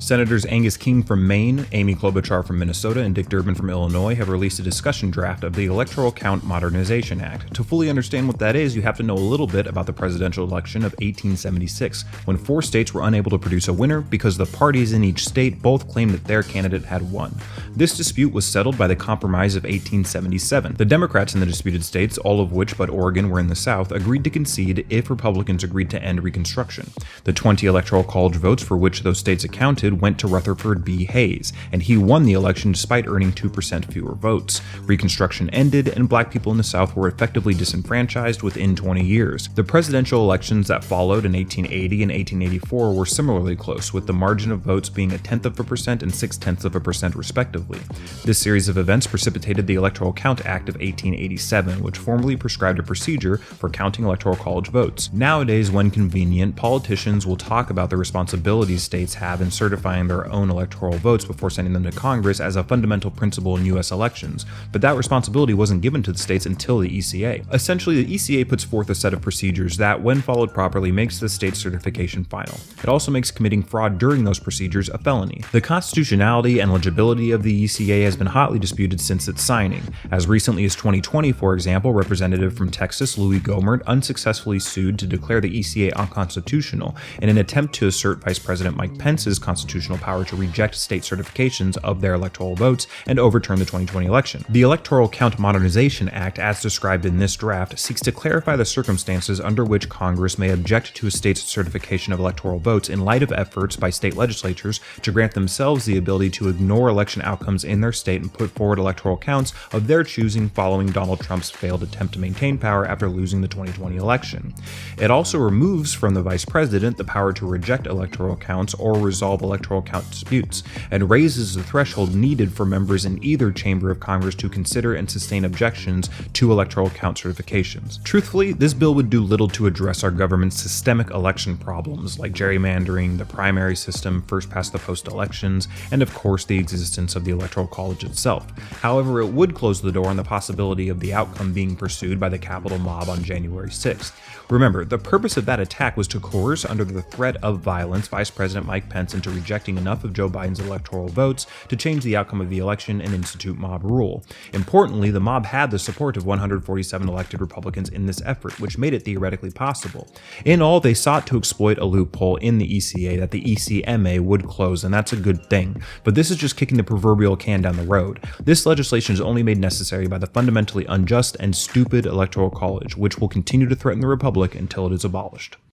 Senators Angus King from Maine, Amy Klobuchar from Minnesota, and Dick Durbin from Illinois have released a discussion draft of the Electoral Count Modernization Act. To fully understand what that is, you have to know a little bit about the presidential election of 1876, when 4 states were unable to produce a winner because the parties in each state both claimed that their candidate had won. This dispute was settled by the Compromise of 1877. The Democrats in the disputed states, all of which but Oregon were in the South, agreed to concede if Republicans agreed to end Reconstruction. The 20 Electoral College votes for which those states accounted went to Rutherford B. Hayes, and he won the election despite earning 2% fewer votes. Reconstruction ended, and black people in the South were effectively disenfranchised within 20 years. The presidential elections that followed in 1880 and 1884 were similarly close, with the margin of votes being 0.1% and 0.6% respectively. This series of events precipitated the Electoral Count Act of 1887, which formally prescribed a procedure for counting electoral college votes. Nowadays, when convenient, politicians will talk about the responsibilities states have in certifying their own electoral votes before sending them to Congress as a fundamental principle in U.S. elections, but that responsibility wasn't given to the states until the ECA. Essentially, the ECA puts forth a set of procedures that, when followed properly, makes the state's certification final. It also makes committing fraud during those procedures a felony. The constitutionality and legibility of the ECA has been hotly disputed since its signing. As recently as 2020, for example, Representative from Texas Louis Gohmert unsuccessfully sued to declare the ECA unconstitutional in an attempt to assert Vice President Mike Pence's constitutional power to reject state certifications of their electoral votes and overturn the 2020 election. The Electoral Count Modernization Act, as described in this draft, seeks to clarify the circumstances under which Congress may object to a state's certification of electoral votes in light of efforts by state legislatures to grant themselves the ability to ignore election outcomes in their state and put forward electoral counts of their choosing following Donald Trump's failed attempt to maintain power after losing the 2020 election. It also removes from the vice president the power to reject electoral counts or resolve electoral count disputes, and raises the threshold needed for members in either chamber of Congress to consider and sustain objections to electoral count certifications. Truthfully, this bill would do little to address our government's systemic election problems like gerrymandering, the primary system, first past the post elections, and of course the existence of the Electoral College itself. However, it would close the door on the possibility of the outcome being pursued by the Capitol mob on January 6th. Remember, the purpose of that attack was to coerce under the threat of violence Vice President Mike Pence into rejecting enough of Joe Biden's electoral votes to change the outcome of the election and institute mob rule. Importantly, the mob had the support of 147 elected Republicans in this effort, which made it theoretically possible. In all, they sought to exploit a loophole in the ECA that the ECMA would close, and that's a good thing. But this is just kicking the proverbial can down the road. This legislation is only made necessary by the fundamentally unjust and stupid Electoral College, which will continue to threaten the Republic until it is abolished.